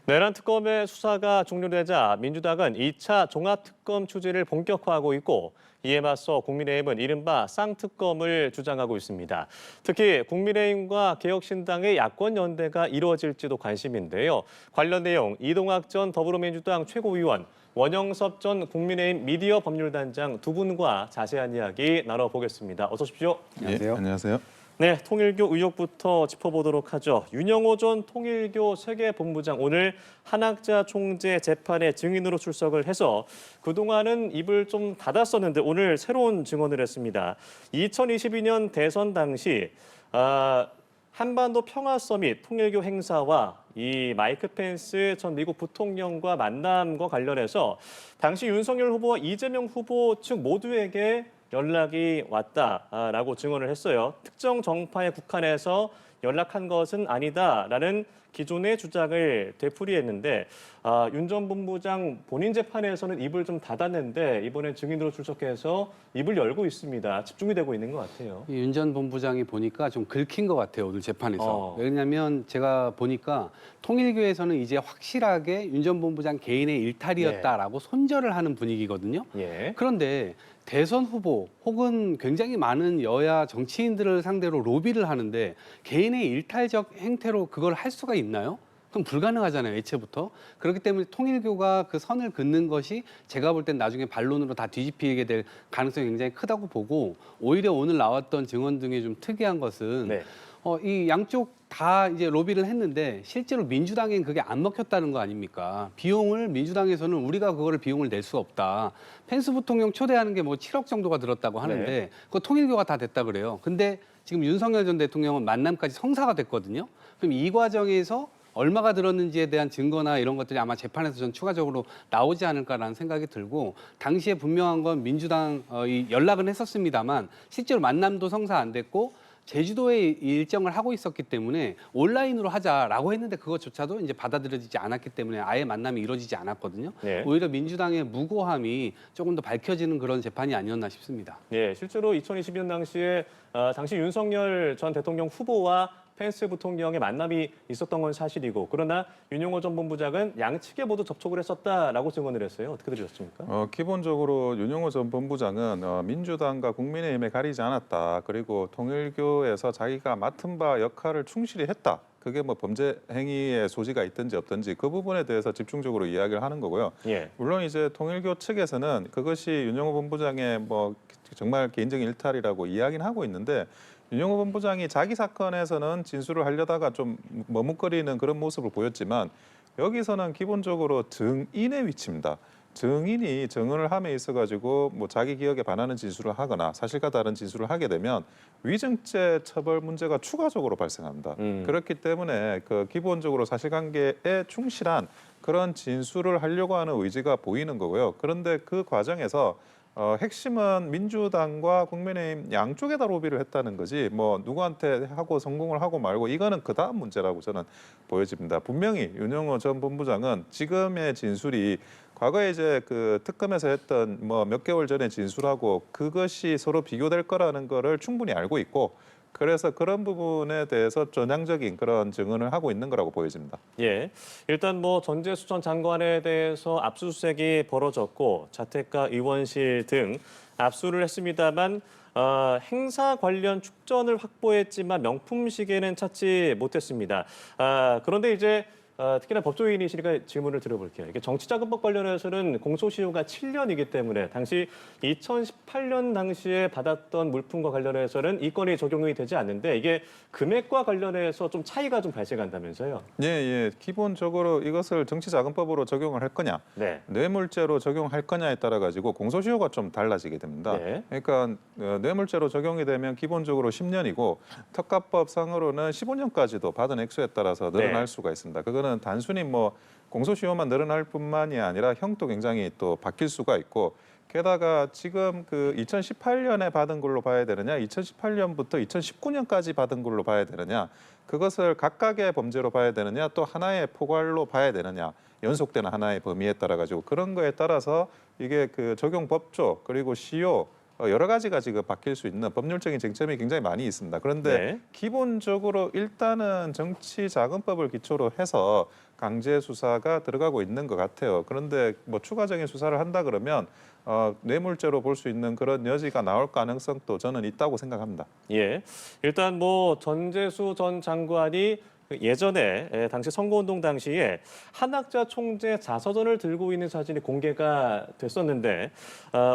내란 특검의 수사가 종료되자 민주당은 2차 종합특검 추진을 본격화하고 있고 이에 맞서 국민의힘은 이른바 쌍특검을 주장하고 있습니다. 특히 국민의힘과 개혁신당의 야권연대가 이루어질지도 관심인데요. 관련 내용 이동학 전 더불어민주당 최고위원, 원영섭 전 국민의힘 미디어 법률단장 두 분과 자세한 이야기 나눠보겠습니다. 어서 오십시오. 안녕하세요. 안녕하세요. 네, 통일교 의혹부터 짚어보도록 하죠. 윤영호 전 통일교 세계본부장 오늘 한학자 총재 재판에 증인으로 출석을 해서 그동안은 입을 좀 닫았었는데 오늘 새로운 증언을 했습니다. 2022년 대선 당시 한반도 평화 서밋 통일교 행사와 이 마이크 펜스 전 미국 부통령과 만남과 관련해서 당시 윤석열 후보와 이재명 후보 측 모두에게 연락이 왔다라고 증언을 했어요. 특정 정파에 국한해서 연락한 것은 아니다라는 기존의 주장을 되풀이했는데 윤 전 본부장 본인 재판에서는 입을 좀 닫았는데 이번엔 증인으로 출석해서 입을 열고 있습니다. 집중이 되고 있는 것 같아요. 윤 전 본부장이 보니까 좀 긁힌 것 같아요, 오늘 재판에서. 왜냐하면 제가 보니까 통일교에서는 이제 확실하게 윤 전 본부장 개인의 일탈이었다라고 손절을 하는 분위기거든요. 예. 그런데 대선 후보 혹은 굉장히 많은 여야 정치인들을 상대로 로비를 하는데 개인의 일탈적 행태로 그걸 할 수가 있나요? 그럼 불가능하잖아요, 애초부터. 그렇기 때문에 통일교가 그 선을 긋는 것이 제가 볼 땐 나중에 반론으로 다 뒤집히게 될 가능성이 굉장히 크다고 보고 오히려 오늘 나왔던 증언 등에 좀 특이한 것은 네. 이 양쪽 다 이제 로비를 했는데 실제로 민주당엔 그게 안 먹혔다는 거 아닙니까? 비용을 민주당에서는 우리가 그거를 비용을 낼 수 없다. 펜스 부통령 초대하는 게 뭐 7억 정도가 들었다고 하는데 네. 그거 통일교가 다 됐다 그래요. 근데 지금 윤석열 전 대통령은 만남까지 성사가 됐거든요. 그럼 이 과정에서 얼마가 들었는지에 대한 증거나 이런 것들이 아마 재판에서 전 추가적으로 나오지 않을까라는 생각이 들고 당시에 분명한 건 민주당 이 연락은 했었습니다만 실제로 만남도 성사 안 됐고 제주도에 일정을 하고 있었기 때문에 온라인으로 하자라고 했는데 그것조차도 이제 받아들여지지 않았기 때문에 아예 만남이 이루어지지 않았거든요. 네. 오히려 민주당의 무고함이 조금 더 밝혀지는 그런 재판이 아니었나 싶습니다. 예, 실제로 2022년 당시에 당시 윤석열 전 대통령 후보와 펜스 부통령의 만남이 있었던 건 사실이고 그러나 윤영호 전 본부장은 양측에 모두 접촉을 했었다라고 증언을 했어요. 어떻게 들으셨습니까? 기본적으로 윤영호 전 본부장은 민주당과 국민의힘에 가리지 않았다. 그리고 통일교에서 자기가 맡은 바 역할을 충실히 했다. 그게 뭐 범죄 행위의 소지가 있든지 없든지 그 부분에 대해서 집중적으로 이야기를 하는 거고요. 예. 물론 이제 통일교 측에서는 그것이 윤영호 본부장의 뭐 정말 개인적인 일탈이라고 이야기는 하고 있는데 윤영호 본부장이 자기 사건에서는 진술을 하려다가 좀 머뭇거리는 그런 모습을 보였지만 여기서는 기본적으로 증인의 위치입니다. 증인이 증언을 함에 있어가지고 뭐 자기 기억에 반하는 진술을 하거나 사실과 다른 진술을 하게 되면 위증죄 처벌 문제가 추가적으로 발생합니다. 그렇기 때문에 그 기본적으로 사실관계에 충실한 그런 진술을 하려고 하는 의지가 보이는 거고요. 그런데 그 과정에서 핵심은 민주당과 국민의힘 양쪽에다 로비를 했다는 거지 뭐 누구한테 하고 성공을 하고 말고 이거는 그다음 문제라고 저는 보여집니다. 분명히 윤영호 전 본부장은 지금의 진술이 과거에 이제 그 특검에서 했던 뭐 몇 개월 전에 진술하고 그것이 서로 비교될 거라는 거를 충분히 알고 있고 그래서 그런 부분에 대해서 전향적인 그런 증언을 하고 있는 거라고 보여집니다. 예, 일단 뭐 전재수 전 장관에 대해서 압수수색이 벌어졌고 자택과 의원실 등 압수를 했습니다만 행사 관련 축전을 확보했지만 명품 시계는 찾지 못했습니다. 그런데 이제 특히나 법조인이시니까 질문을 드려볼게요. 이게 정치자금법 관련해서는 공소시효가 7년이기 때문에 당시 2018년 당시에 받았던 물품과 관련해서는 이 건이 적용이 되지 않는데 이게 금액과 관련해서 좀 차이가 좀 발생한다면서요? 예. 기본적으로 이것을 정치자금법으로 적용을 할 거냐, 네. 뇌물죄로 적용할 거냐에 따라 가지고 공소시효가 좀 달라지게 됩니다. 네. 그러니까 뇌물죄로 적용이 되면 기본적으로 10년이고 특가법상으로는 15년까지도 받은 액수에 따라서 늘어날 네. 수가 있습니다. 그거는 단순히 뭐 공소시효만 늘어날 뿐만이 아니라 형도 굉장히 또 바뀔 수가 있고 게다가 지금 그 2018년에 받은 걸로 봐야 되느냐, 2018년부터 2019년까지 받은 걸로 봐야 되느냐, 그것을 각각의 범죄로 봐야 되느냐, 또 하나의 포괄로 봐야 되느냐, 연속되는 하나의 범위에 따라 가지고 그런 거에 따라서 이게 그 적용 법조 그리고 시효 여러 가지가 지금 바뀔 수 있는 법률적인 쟁점이 굉장히 많이 있습니다. 그런데 네. 기본적으로 일단은 정치자금법을 기초로 해서 강제 수사가 들어가고 있는 것 같아요. 그런데 뭐 추가적인 수사를 한다 그러면 뇌물죄로 볼 수 있는 그런 여지가 나올 가능성도 저는 있다고 생각합니다. 예. 일단 뭐 전재수 전 장관이 예전에 당시 선거운동 당시에 한학자 총재 자서전을 들고 있는 사진이 공개가 됐었는데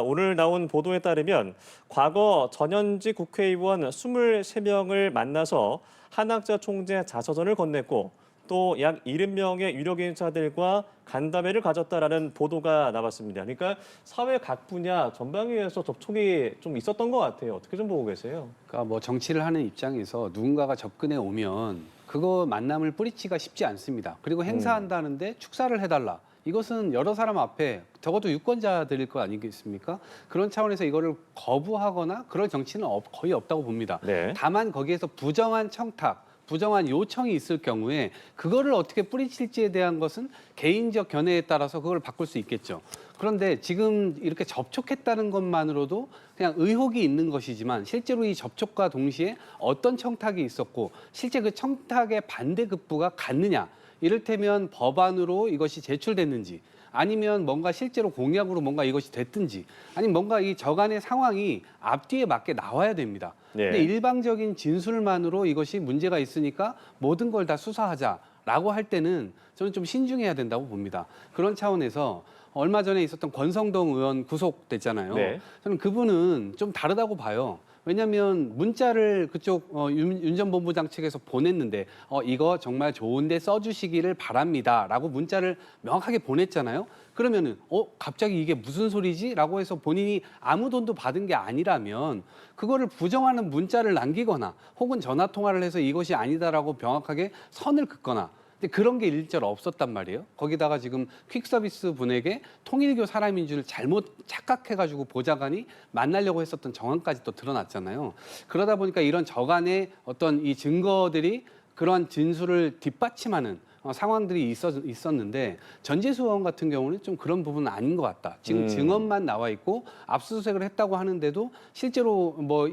오늘 나온 보도에 따르면 과거 전현직 국회의원 23명을 만나서 한학자 총재 자서전을 건넸고 또 약 70명의 유력 인사들과 간담회를 가졌다라는 보도가 나왔습니다. 그러니까 사회 각 분야 전방위에서 접촉이 좀 있었던 것 같아요. 어떻게 좀 보고 계세요? 그러니까 뭐 정치를 하는 입장에서 누군가가 접근해 오면 그거 만남을 뿌리치기가 쉽지 않습니다. 그리고 행사한다는데 축사를 해달라. 이것은 여러 사람 앞에 적어도 유권자들일 거 아니겠습니까? 그런 차원에서 이거를 거부하거나 그럴 정치는 거의 없다고 봅니다. 네. 다만 거기에서 부정한 청탁, 부정한 요청이 있을 경우에 그거를 어떻게 뿌리칠지에 대한 것은 개인적 견해에 따라서 그걸 바꿀 수 있겠죠. 그런데 지금 이렇게 접촉했다는 것만으로도 그냥 의혹이 있는 것이지만 실제로 이 접촉과 동시에 어떤 청탁이 있었고 실제 그 청탁의 반대급부가 갔느냐, 이를테면 법안으로 이것이 제출됐는지 아니면 뭔가 실제로 공약으로 뭔가 이것이 됐든지 아니면 뭔가 이 저간의 상황이 앞뒤에 맞게 나와야 됩니다. 네. 근데 일방적인 진술만으로 이것이 문제가 있으니까 모든 걸 다 수사하자라고 할 때는 저는 좀 신중해야 된다고 봅니다. 그런 차원에서 얼마 전에 있었던 권성동 의원 구속됐잖아요. 네. 저는 그분은 좀 다르다고 봐요. 왜냐하면 문자를 그쪽 윤 전 본부장 측에서 보냈는데 이거 정말 좋은데 써주시기를 바랍니다라고 문자를 명확하게 보냈잖아요. 그러면은 갑자기 이게 무슨 소리지?라고 해서 본인이 아무 돈도 받은 게 아니라면 그거를 부정하는 문자를 남기거나 혹은 전화 통화를 해서 이것이 아니다라고 명확하게 선을 긋거나. 근데 그런 게 일절 없었단 말이에요. 거기다가 지금 퀵서비스 분에게 통일교 사람인 줄 잘못 착각해가지고 보좌관이 만나려고 했었던 정황까지 또 드러났잖아요. 그러다 보니까 이런 저간의 어떤 이 증거들이 그러한 진술을 뒷받침하는 상황들이 있었는데 전재수 의원 같은 경우는 좀 그런 부분은 아닌 것 같다. 지금 증언만 나와 있고 압수수색을 했다고 하는데도 실제로 뭐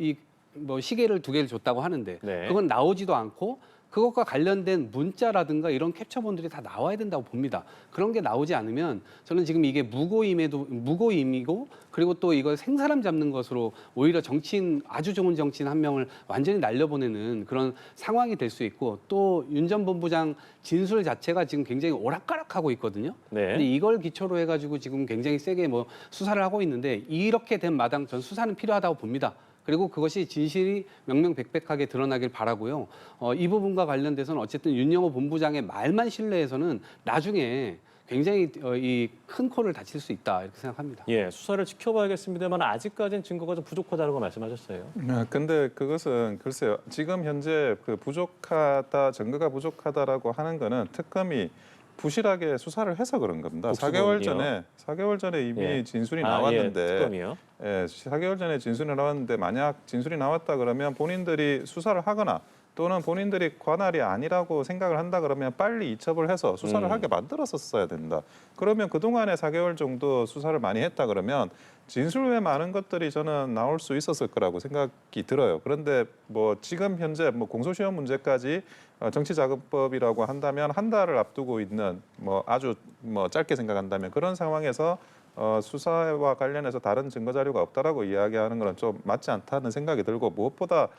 시계를 2개를 줬다고 하는데 네. 그건 나오지도 않고 그것과 관련된 문자라든가 이런 캡처본들이 다 나와야 된다고 봅니다. 그런 게 나오지 않으면 저는 지금 이게 무고임이고 그리고 또 이걸 생사람 잡는 것으로 오히려 정치인 아주 좋은 정치인 한 명을 완전히 날려보내는 그런 상황이 될 수 있고 또 윤 전 본부장 진술 자체가 지금 굉장히 오락가락하고 있거든요. 네. 근데 이걸 기초로 해가지고 지금 굉장히 세게 뭐 수사를 하고 있는데 이렇게 된 마당 전 수사는 필요하다고 봅니다. 그리고 그것이 진실이 명명백백하게 드러나길 바라고요. 이 부분과 관련돼서는 어쨌든 윤영호 본부장의 말만 신뢰해서는 나중에 굉장히 이 큰 코를 다칠 수 있다 이렇게 생각합니다. 예, 수사를 지켜봐야겠습니다만 아직까지는 증거가 좀 부족하다고 말씀하셨어요. 근데 그것은 글쎄요. 지금 현재 그 부족하다, 증거가 부족하다라고 하는 거는 특검이 부실하게 수사를 해서 그런 겁니다. 복수본이요? 4개월 전에 이미 예. 진술이 예, 나왔는데 특검이요. 4개월 전에 진술이 나왔는데 만약 진술이 나왔다 그러면 본인들이 수사를 하거나 또는 본인들이 관할이 아니라고 생각을 한다 그러면 빨리 이첩을 해서 수사를 하게 만들었었어야 된다. 그러면 그동안에 4개월 정도 수사를 많이 했다 그러면 진술 외에 많은 것들이 저는 나올 수 있었을 거라고 생각이 들어요. 그런데 뭐 지금 현재 뭐 공소시효 문제까지 정치자금법이라고 한다면 한 달을 앞두고 있는 뭐 아주 뭐 짧게 생각한다면 그런 상황에서 수사와 관련해서 다른 증거 자료가 없다라고 이야기하는 거는 좀 맞지 않다는 생각이 들고 무엇보다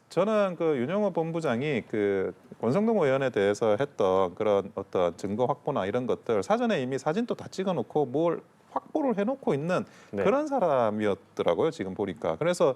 저는 그 윤영호 본부장이 그 권성동 의원에 대해서 했던 그런 어떤 증거 확보나 이런 것들 사전에 이미 사진도 다 찍어놓고 뭘 확보를 해놓고 있는 네. 그런 사람이었더라고요. 지금 보니까. 그래서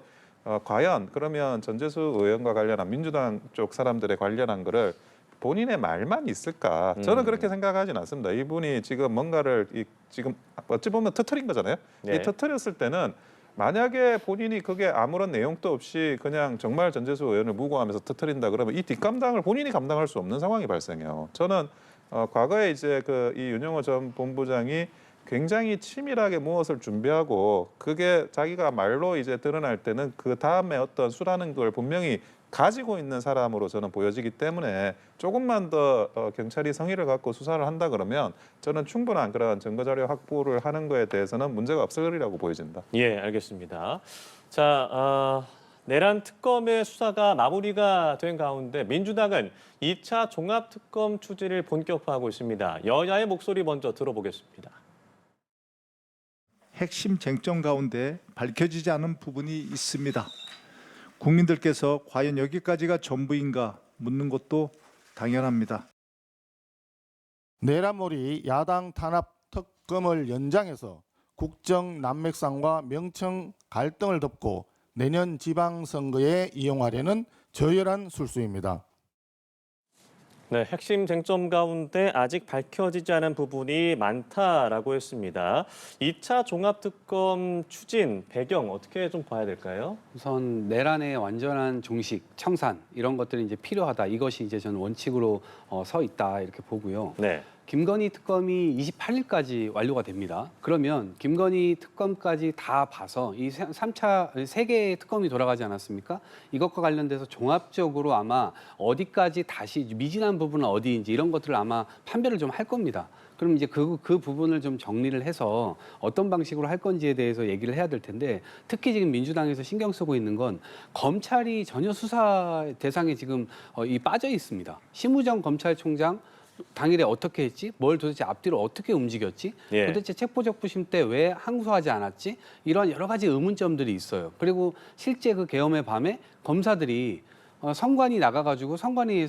과연 그러면 전재수 의원과 관련한 민주당 쪽 사람들에 관련한 거를 본인의 말만 있을까? 저는 그렇게 생각하진 않습니다. 이분이 지금 뭔가를 지금 어찌 보면 터트린 거잖아요. 네. 이 터트렸을 때는 만약에 본인이 그게 아무런 내용도 없이 그냥 정말 전재수 의원을 무고하면서 터트린다 그러면 이 뒷감당을 본인이 감당할 수 없는 상황이 발생해요. 저는 과거에 이제 그 이 윤영호 전 본부장이 굉장히 치밀하게 무엇을 준비하고 그게 자기가 말로 이제 드러날 때는 그 다음에 어떤 수라는 걸 분명히 가지고 있는 사람으로 저는 보여지기 때문에 조금만 더 경찰이 성의를 갖고 수사를 한다 그러면 저는 충분한 그런 증거 자료 확보를 하는 거에 대해서는 문제가 없으리라고 보여집니다. 예, 알겠습니다. 자, 내란 특검의 수사가 마무리가 된 가운데 민주당은 2차 종합특검 추진을 본격화하고 있습니다. 여야의 목소리 먼저 들어보겠습니다. 핵심 쟁점 가운데 밝혀지지 않은 부분이 있습니다. 국민들께서 과연 여기까지가 전부인가 묻는 것도 당연합니다. 내란몰이 야당 탄압 특검을 연장해서 국정 난맥상과 명청 갈등을 덮고 내년 지방선거에 이용하려는 저열한 술수입니다. 네, 핵심 쟁점 가운데 아직 밝혀지지 않은 부분이 많다라고 했습니다. 2차 종합특검 추진 배경 어떻게 좀 봐야 될까요? 우선 내란의 완전한 종식, 청산 이런 것들이 이제 필요하다. 이것이 이제 저는 원칙으로 서 있다 이렇게 보고요. 네. 김건희 특검이 28일까지 완료가 됩니다. 그러면 김건희 특검까지 다 봐서 이 3차 3개의 특검이 돌아가지 않았습니까? 이것과 관련돼서 종합적으로 아마 어디까지 다시 미진한 부분은 어디인지 이런 것들을 아마 판별을 좀 할 겁니다. 그럼 이제 그 부분을 좀 정리를 해서 어떤 방식으로 할 건지에 대해서 얘기를 해야 될 텐데 특히 지금 민주당에서 신경 쓰고 있는 건 검찰이 전혀 수사 대상에 지금 빠져 있습니다. 심우정 검찰총장 당일에 어떻게 했지? 뭘 도대체 앞뒤로 어떻게 움직였지? 예. 도대체 체포적부심 때 왜 항소하지 않았지? 이런 여러 가지 의문점들이 있어요. 그리고 실제 그 계엄의 밤에 검사들이 성관이 나가가지고 성관이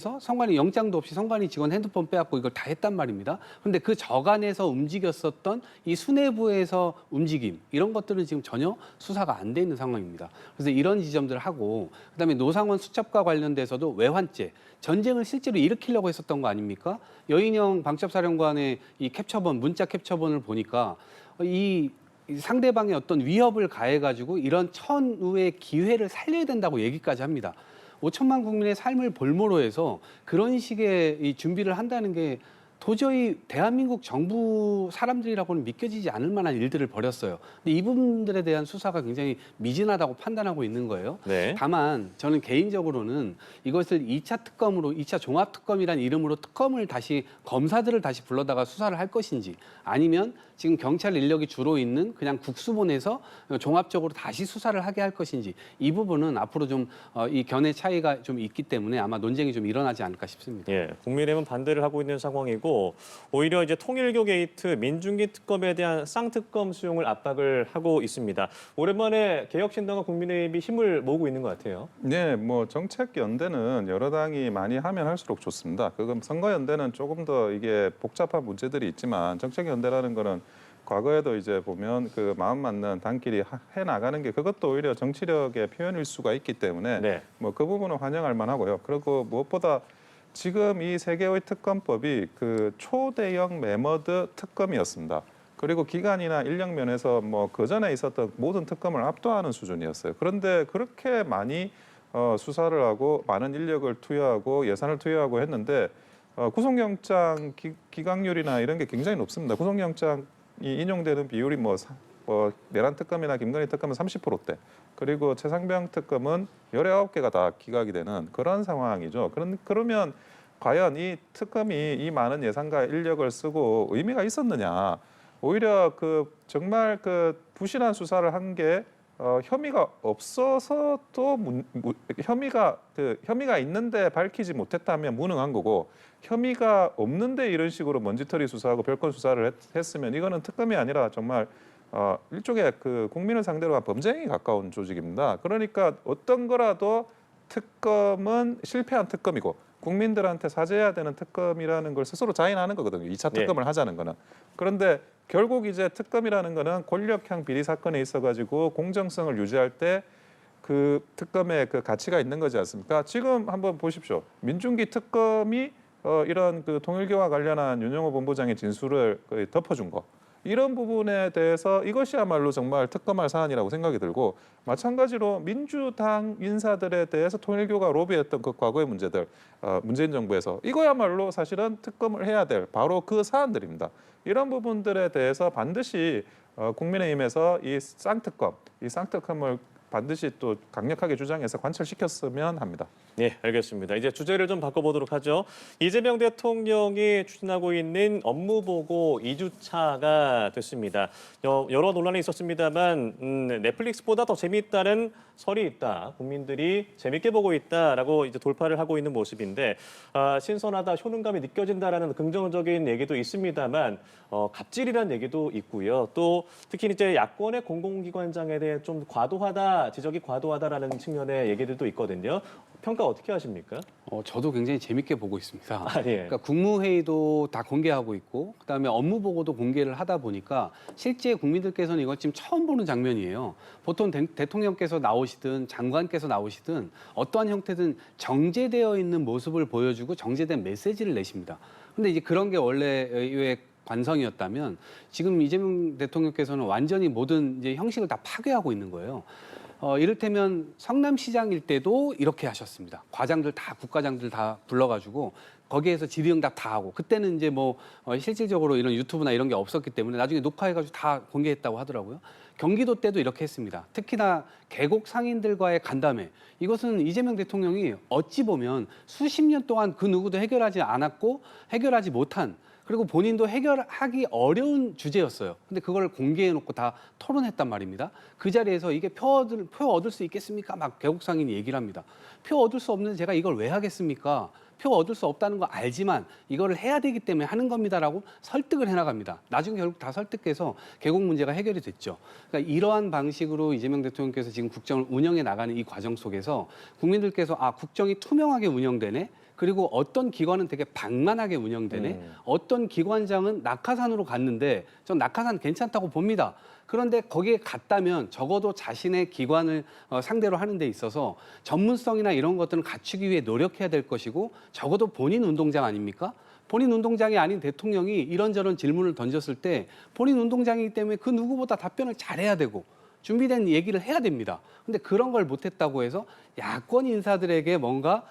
영장도 없이 성관이 직원 핸드폰 빼앗고 이걸 다 했단 말입니다. 그런데 그 저간에서 움직였었던 이 수뇌부에서 움직임 이런 것들은 지금 전혀 수사가 안 돼 있는 상황입니다. 그래서 이런 지점들을 하고 그다음에 노상원 수첩과 관련돼서도 외환죄 전쟁을 실제로 일으키려고 했었던 거 아닙니까? 여인영 방첩사령관의 이 캡처본 문자 캡처본을 보니까 이 상대방의 어떤 위협을 가해가지고 이런 천우의 기회를 살려야 된다고 얘기까지 합니다. 5천만 국민의 삶을 볼모로 해서 그런 식의 이 준비를 한다는 게 도저히 대한민국 정부 사람들이라고는 믿겨지지 않을 만한 일들을 벌였어요. 근데 이 부분들에 대한 수사가 굉장히 미진하다고 판단하고 있는 거예요. 네. 다만 저는 개인적으로는 이것을 2차 특검으로 2차 종합특검이라는 이름으로 특검을 다시 검사들을 다시 불러다가 수사를 할 것인지 아니면 지금 경찰 인력이 주로 있는 그냥 국수본에서 종합적으로 다시 수사를 하게 할 것인지 이 부분은 앞으로 좀 이 견해 차이가 좀 있기 때문에 아마 논쟁이 좀 일어나지 않을까 싶습니다. 예, 국민의힘은 반대를 하고 있는 상황이고 오히려 이제 통일교 게이트 민중기 특검에 대한 쌍특검 수용을 압박을 하고 있습니다. 오랜만에 개혁신당과 국민의힘이 힘을 모으고 있는 것 같아요. 네, 뭐 정책 연대는 여러 당이 많이 하면 할수록 좋습니다. 그건 선거 연대는 조금 더 이게 복잡한 문제들이 있지만 정책 연대라는 거는 과거에도 이제 보면 그 마음 맞는 당끼리 해 나가는 게 그것도 오히려 정치력의 표현일 수가 있기 때문에 네. 뭐 그 부분은 환영할 만하고요. 그리고 무엇보다 지금 이 3개의 특검법이 그 초대형 매머드 특검이었습니다. 그리고 기간이나 인력 면에서 뭐 그전에 있었던 모든 특검을 압도하는 수준이었어요. 그런데 그렇게 많이 수사를 하고 많은 인력을 투여하고 예산을 투여하고 했는데 구속영장 기각률이나 이런 게 굉장히 높습니다. 구속영장이 인용되는 비율이 뭐 내란 특검이나 김건희 특검은 30%대, 그리고 최상병 특검은 19개가 다 기각이 되는 그런 상황이죠. 그러면 과연 이 특검이 이 많은 예산과 인력을 쓰고 의미가 있었느냐? 오히려 그 정말 그 부실한 수사를 한 게 혐의가 없어서도 혐의가 있는데 밝히지 못했다면 무능한 거고, 혐의가 없는데 이런 식으로 먼지털이 수사하고 별건 수사를 했으면 이거는 특검이 아니라 정말 일종의 그 국민을 상대로 한 범죄에 가까운 조직입니다. 그러니까 어떤 거라도 특검은 실패한 특검이고 국민들한테 사죄해야 되는 특검이라는 걸 스스로 자인하는 거거든요. 2차 특검을 하자는 거는. 그런데 결국 이제 특검이라는 거는 권력형 비리 사건에 있어가지고 공정성을 유지할 때 그 특검의 그 가치가 있는 거지 않습니까? 지금 한번 보십시오. 민중기 특검이 이런 그 통일교와 관련한 윤영호 본부장의 진술을 거의 덮어준 거. 이런 부분에 대해서 이것이야말로 정말 특검할 사안이라고 생각이 들고, 마찬가지로 민주당 인사들에 대해서 통일교가 로비했던 그 과거의 문제들, 문재인 정부에서 이거야말로 사실은 특검을 해야 될 바로 그 사안들입니다. 이런 부분들에 대해서 반드시 국민의힘에서 이 쌍특검을 반드시 또 강력하게 주장해서 관철시켰으면 합니다. 네, 알겠습니다. 이제 주제를 좀 바꿔보도록 하죠. 이재명 대통령이 추진하고 있는 업무보고 2주차가 됐습니다. 여러 논란이 있었습니다만 넷플릭스보다 더 재미있다는 설이 있다. 국민들이 재밌게 보고 있다라고 이제 돌파를 하고 있는 모습인데 신선하다, 효능감이 느껴진다라는 긍정적인 얘기도 있습니다만 갑질이라는 얘기도 있고요. 또 특히 이제 야권의 공공기관장에 대해 좀 과도하다, 지적이 과도하다라는 측면의 얘기들도 있거든요. 평가 어떻게 하십니까? 저도 굉장히 재밌게 보고 있습니다. 예. 그러니까 국무회의도 다 공개하고 있고, 그다음에 업무 보고도 공개를 하다 보니까 실제 국민들께서는 이걸 지금 처음 보는 장면이에요. 보통 대통령께서 나오시든 장관께서 나오시든 어떠한 형태든 정제되어 있는 모습을 보여주고 정제된 메시지를 내십니다. 근데 이제 그런 게 원래의 관성이었다면 지금 이재명 대통령께서는 완전히 모든 이제 형식을 다 파괴하고 있는 거예요. 이를테면 성남시장일 때도 이렇게 하셨습니다. 과장들 다 국과장들 다 불러가지고 거기에서 질의응답 다 하고 그때는 이제 실질적으로 이런 유튜브나 이런 게 없었기 때문에 나중에 녹화해가지고 다 공개했다고 하더라고요. 경기도 때도 이렇게 했습니다. 특히나 계곡 상인들과의 간담회 이것은 이재명 대통령이 어찌 보면 수십 년 동안 그 누구도 해결하지 않았고 해결하지 못한 그리고 본인도 해결하기 어려운 주제였어요. 근데 그걸 공개해놓고 다 토론했단 말입니다. 그 자리에서 이게 표 얻을 수 있겠습니까? 막 계곡상인이 얘기를 합니다. 표 얻을 수 없는데 제가 이걸 왜 하겠습니까? 표 얻을 수 없다는 거 알지만 이거를 해야 되기 때문에 하는 겁니다라고 설득을 해나갑니다. 나중에 결국 다 설득해서 계곡 문제가 해결이 됐죠. 그러니까 이러한 방식으로 이재명 대통령께서 지금 국정을 운영해 나가는 이 과정 속에서 국민들께서 국정이 투명하게 운영되네. 그리고 어떤 기관은 되게 방만하게 운영되네. 어떤 기관장은 낙하산으로 갔는데 전 낙하산 괜찮다고 봅니다. 그런데 거기에 갔다면 적어도 자신의 기관을 상대로 하는 데 있어서 전문성이나 이런 것들은 갖추기 위해 노력해야 될 것이고 적어도 본인 운동장 아닙니까? 본인 운동장이 아닌 대통령이 이런저런 질문을 던졌을 때 본인 운동장이기 때문에 그 누구보다 답변을 잘해야 되고 준비된 얘기를 해야 됩니다. 근데 그런 걸 못했다고 해서 야권 인사들에게 뭔가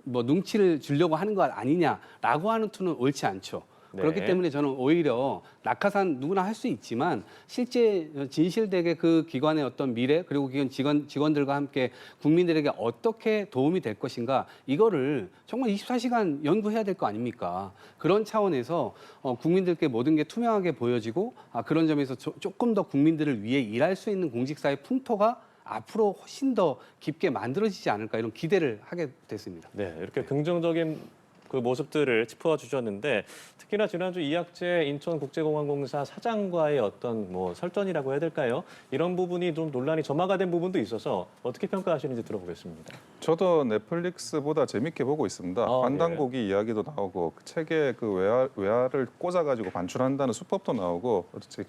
눈치를 주려고 하는 것 아니냐라고 하는 투는 옳지 않죠. 네. 그렇기 때문에 저는 오히려 낙하산 누구나 할 수 있지만 실제 진실되게 그 기관의 어떤 미래 그리고 기관 직원들과 함께 국민들에게 어떻게 도움이 될 것인가 이거를 정말 24시간 연구해야 될 거 아닙니까? 그런 차원에서 국민들께 모든 게 투명하게 보여지고 그런 점에서 조금 더 국민들을 위해 일할 수 있는 공직사의 풍토가 앞으로 훨씬 더 깊게 만들어지지 않을까 이런 기대를 하게 됐습니다. 네, 이렇게 긍정적인 그 모습들을 짚어 주셨는데 특히나 지난주 이학재 인천국제공항공사 사장과의 어떤 설전이라고 해야 될까요? 이런 부분이 좀 논란이 점화가 된 부분도 있어서 어떻게 평가하시는지 들어보겠습니다. 저도 넷플릭스보다 재밌게 보고 있습니다. 환단고기 이야기도 나오고 그 책에 그 외화를 꽂아가지고 반출한다는 수법도 나오고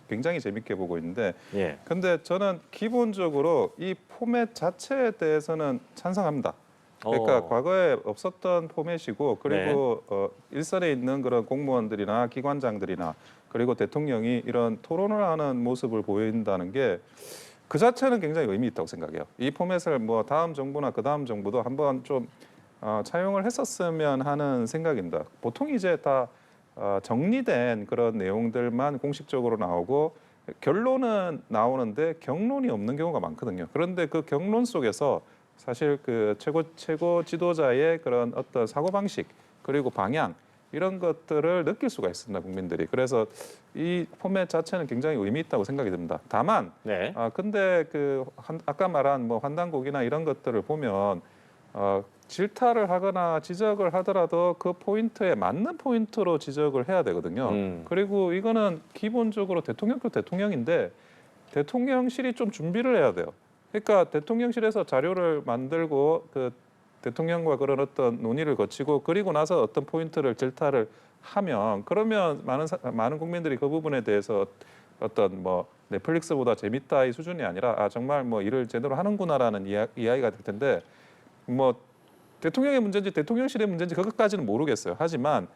굉장히 재밌게 보고 있는데 예. 근데 저는 기본적으로 이 포맷 자체에 대해서는 찬성합니다. 그러니까 과거에 없었던 포맷이고 그리고 일선에 있는 그런 공무원들이나 기관장들이나 그리고 대통령이 이런 토론을 하는 모습을 보인다는 게 그 자체는 굉장히 의미 있다고 생각해요. 이 포맷을 다음 정부나 그 다음 정부도 한번 좀 차용을 했었으면 하는 생각입니다. 보통 이제 다 정리된 그런 내용들만 공식적으로 나오고 결론은 나오는데 경론이 없는 경우가 많거든요. 그런데 그 경론 속에서 사실 그 최고 지도자의 그런 어떤 사고방식 그리고 방향 이런 것들을 느낄 수가 있습니다, 국민들이. 그래서 이 포맷 자체는 굉장히 의미 있다고 생각이 듭니다. 다만, 네. 근데 아까 말한 환단곡이나 이런 것들을 보면 질타를 하거나 지적을 하더라도 그 포인트에 맞는 포인트로 지적을 해야 되거든요. 그리고 이거는 기본적으로 대통령도 대통령인데 대통령실이 좀 준비를 해야 돼요. 그러니까 대통령실에서 자료를 만들고 그 대통령과 그런 어떤 논의를 거치고 그리고 나서 어떤 포인트를 질타를 하면 그러면 많은 국민들이 그 부분에 대해서 어떤 넷플릭스보다 재밌다 이 수준이 아니라 정말 일을 제대로 하는구나라는 이야기가 될 텐데 대통령의 문제인지 대통령실의 문제인지 그것까지는 모르겠어요. 하지만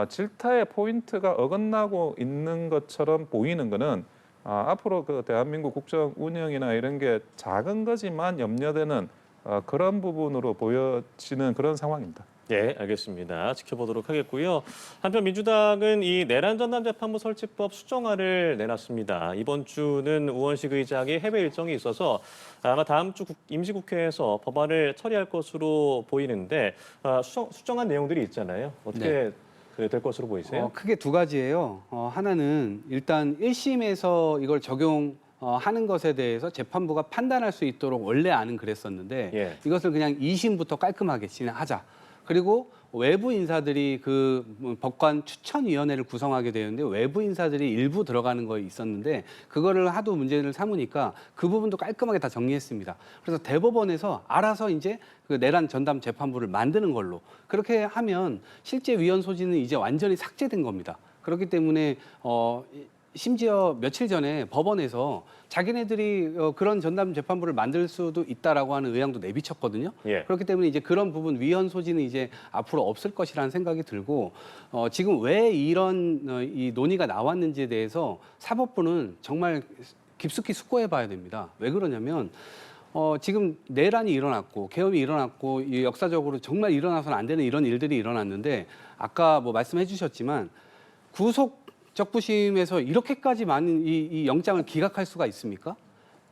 질타의 포인트가 어긋나고 있는 것처럼 보이는 거는 앞으로 그 대한민국 국정 운영이나 이런 게 작은 거지만 염려되는 그런 부분으로 보여지는 그런 상황입니다. 네, 알겠습니다. 지켜보도록 하겠고요. 한편 민주당은 이 내란 전담 재판부 설치법 수정안을 내놨습니다. 이번 주는 우원식 의장이 해외 일정이 있어서 아마 다음 주 임시국회에서 법안을 처리할 것으로 보이는데 수정안 내용들이 있잖아요. 어떻게 될 것으로 보이세요? 크게 두 가지예요. 하나는 일단 1심에서 이걸 적용하는 것에 대해서 재판부가 판단할 수 있도록 원래 안은 그랬었는데 예. 이것을 그냥 2심부터 깔끔하게 진행하자. 그리고 외부 인사들이 그 법관 추천위원회를 구성하게 되는데 외부 인사들이 일부 들어가는 거 있었는데 그거를 하도 문제를 삼으니까 그 부분도 깔끔하게 다 정리했습니다. 그래서 대법원에서 알아서 이제 그 내란 전담 재판부를 만드는 걸로 그렇게 하면 실제 위헌 소지는 이제 완전히 삭제된 겁니다. 그렇기 때문에 심지어 며칠 전에 법원에서 자기네들이 그런 전담 재판부를 만들 수도 있다라고 하는 의향도 내비쳤거든요. 예. 그렇기 때문에 이제 그런 부분 위헌 소지는 이제 앞으로 없을 것이라는 생각이 들고 지금 왜 이런 이 논의가 나왔는지에 대해서 사법부는 정말 깊숙이 숙고해봐야 됩니다. 왜 그러냐면 지금 내란이 일어났고 계엄이 일어났고 이 역사적으로 정말 일어나서는 안 되는 이런 일들이 일어났는데 아까 뭐 말씀해 주셨지만 구속 적부심에서 이렇게까지 많은 이 영장을 기각할 수가 있습니까?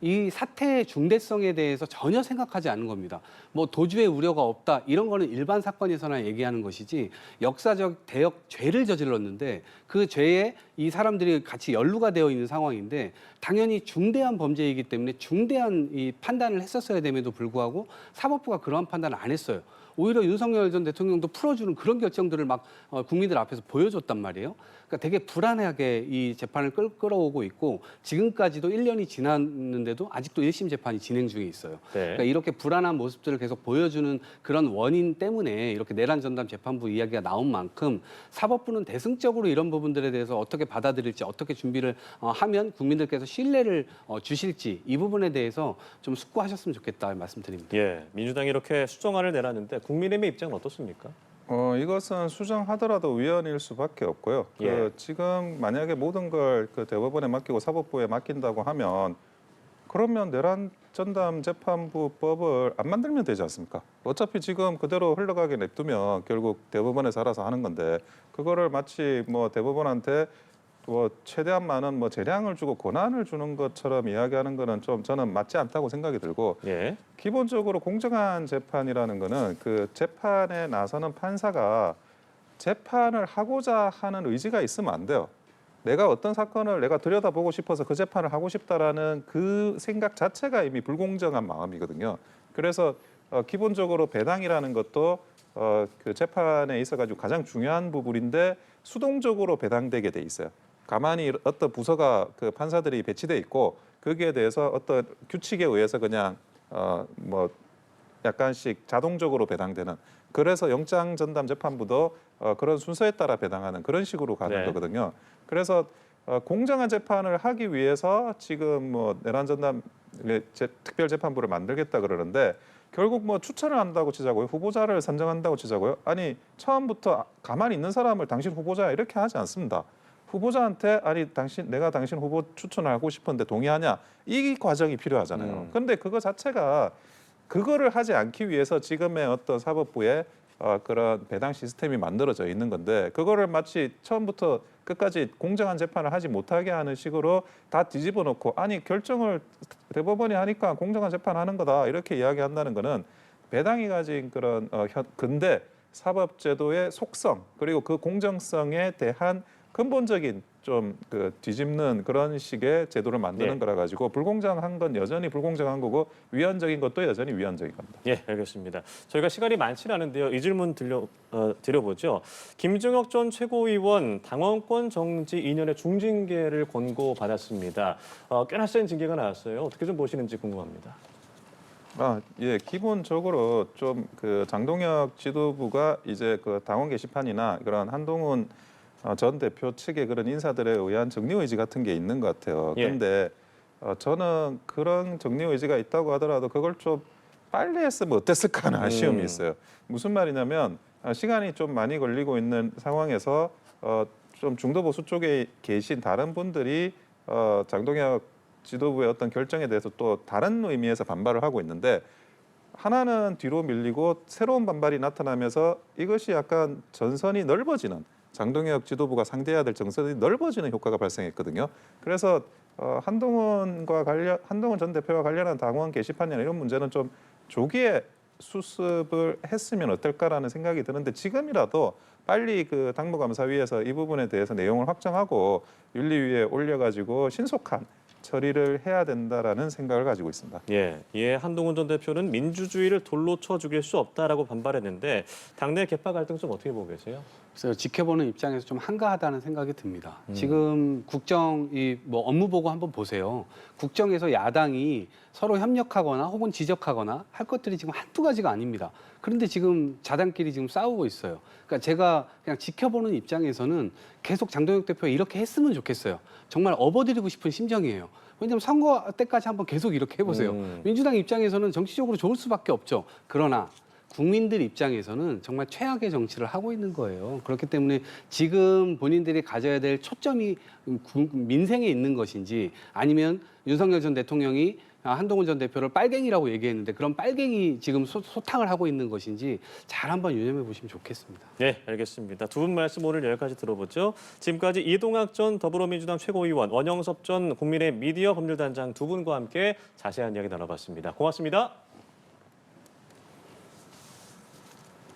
이 사태의 중대성에 대해서 전혀 생각하지 않는 겁니다. 뭐 도주의 우려가 없다 이런 거는 일반 사건에서나 얘기하는 것이지 역사적 대역 죄를 저질렀는데 그 죄에 이 사람들이 같이 연루가 되어 있는 상황인데 당연히 중대한 범죄이기 때문에 중대한 이 판단을 했었어야 됨에도 불구하고 사법부가 그러한 판단을 안 했어요. 오히려 윤석열 전 대통령도 풀어주는 그런 결정들을 막 국민들 앞에서 보여줬단 말이에요. 그러니까 되게 불안하게 이 재판을 끌어오고 있고 지금까지도 1년이 지났는데도 아직도 1심 재판이 진행 중에 있어요. 네. 그러니까 이렇게 불안한 모습들을 계속 보여주는 그런 원인 때문에 이렇게 내란 전담 재판부 이야기가 나온 만큼 사법부는 대승적으로 이런 부분들에 대해서 어떻게 받아들일지 어떻게 준비를 하면 국민들께서 신뢰를 주실지 이 부분에 대해서 좀 숙고하셨으면 좋겠다 말씀드립니다. 예, 민주당이 이렇게 수정안을 내놨는데 국민의힘의 입장은 어떻습니까? 이것은 수정하더라도 위헌일 수밖에 없고요. 예. 지금 만약에 모든 걸 그 대법원에 맡기고 사법부에 맡긴다고 하면 그러면 내란 전담 재판부법을 안 만들면 되지 않습니까? 어차피 지금 그대로 흘러가게 냅두면 결국 대법원에서 알아서 하는 건데 그거를 마치 뭐 대법원한테 뭐 최대한 많은 뭐 재량을 주고 권한을 주는 것처럼 이야기하는 거는 좀 저는 맞지 않다고 생각이 들고 예. 기본적으로 공정한 재판이라는 거는 그 재판에 나서는 판사가 재판을 하고자 하는 의지가 있으면 안 돼요. 내가 어떤 사건을 내가 들여다보고 싶어서 그 재판을 하고 싶다라는 그 생각 자체가 이미 불공정한 마음이거든요. 그래서 기본적으로 배당이라는 것도 그 재판에 있어가지고 가장 중요한 부분인데 수동적으로 배당되게 돼 있어요. 가만히 어떤 부서가 그 판사들이 배치돼 있고 거기에 대해서 어떤 규칙에 의해서 그냥 뭐 약간씩 자동적으로 배당되는 그래서 영장 전담 재판부도 그런 순서에 따라 배당하는 그런 식으로 가는 네. 거거든요. 그래서 공정한 재판을 하기 위해서 지금 뭐 내란 전담 특별 재판부를 만들겠다 그러는데 결국 뭐 추천을 한다고 치자고요. 후보자를 선정한다고 치자고요. 아니 처음부터 가만히 있는 사람을 당신 후보자 이렇게 하지 않습니다. 후보자한테 아니 내가 당신 후보 추천을 하고 싶은데 동의하냐 이 과정이 필요하잖아요. 그런데 그거 자체가 그거를 하지 않기 위해서 지금의 어떤 사법부의 그런 배당 시스템이 만들어져 있는 건데 그거를 마치 처음부터 끝까지 공정한 재판을 하지 못하게 하는 식으로 다 뒤집어 놓고 아니 결정을 대법원이 하니까 공정한 재판하는 거다 이렇게 이야기한다는 거는 배당이 가진 그런 근대 사법제도의 속성 그리고 그 공정성에 대한 근본적인 좀 그 뒤집는 그런 식의 제도를 만드는 네. 거라 가지고 불공정한 건 여전히 불공정한 거고 위헌적인 것도 여전히 위헌적인 겁니다. 예, 알겠습니다. 저희가 시간이 많지는 않은데요. 이 질문 드려보죠. 김종혁 전 최고위원 당원권 정지 2년의 중징계를 권고받았습니다. 꽤나 센 징계가 나왔어요. 어떻게 좀 보시는지 궁금합니다. 예, 기본적으로 좀 그 장동혁 지도부가 이제 그 당원 게시판이나 그런 한동훈 전 대표 측의 그런 인사들에 의한 정리 의지 같은 게 있는 것 같아요. 예. 그런데 저는 그런 정리 의지가 있다고 하더라도 그걸 좀 빨리 했으면 어땠을까 하는 아쉬움이 있어요. 무슨 말이냐면 시간이 좀 많이 걸리고 있는 상황에서 좀 중도 보수 쪽에 계신 다른 분들이 장동혁 지도부의 어떤 결정에 대해서 또 다른 의미에서 반발을 하고 있는데 하나는 뒤로 밀리고 새로운 반발이 나타나면서 이것이 약간 전선이 넓어지는 장동혁 지도부가 상대해야 될 정선이 넓어지는 효과가 발생했거든요. 그래서 한동훈 전 대표와 관련한 당원 게시판이나 이런 문제는 좀 조기에 수습을 했으면 어떨까라는 생각이 드는데 지금이라도 빨리 그 당무감사위에서 이 부분에 대해서 내용을 확정하고 윤리위에 올려가지고 신속한 처리를 해야 된다라는 생각을 가지고 있습니다. 예, 이에 한동훈 전 대표는 민주주의를 돌로 쳐 죽일 수 없다라고 반발했는데 당내 개파 갈등 좀 어떻게 보고 계세요? 그래서 지켜보는 입장에서 좀 한가하다는 생각이 듭니다. 지금 국정 뭐 업무 보고 한번 보세요. 국정에서 야당이 서로 협력하거나 혹은 지적하거나 할 것들이 지금 한두 가지가 아닙니다. 그런데 지금 자당끼리 지금 싸우고 있어요. 그러니까 제가 그냥 지켜보는 입장에서는 계속 장동혁 대표가 이렇게 했으면 좋겠어요. 정말 업어드리고 싶은 심정이에요. 왜냐하면 선거 때까지 한번 계속 이렇게 해보세요. 민주당 입장에서는 정치적으로 좋을 수밖에 없죠. 그러나 국민들 입장에서는 정말 최악의 정치를 하고 있는 거예요. 그렇기 때문에 지금 본인들이 가져야 될 초점이 민생에 있는 것인지 아니면 윤석열 전 대통령이 한동훈 전 대표를 빨갱이라고 얘기했는데 그런 빨갱이 지금 소탕을 하고 있는 것인지 잘 한번 유념해 보시면 좋겠습니다. 네, 알겠습니다. 두 분 말씀 오늘 여기까지 들어보죠. 지금까지 이동학 전 더불어민주당 최고위원, 원영섭 전 국민의 미디어 법률단장 두 분과 함께 자세한 이야기 나눠봤습니다. 고맙습니다.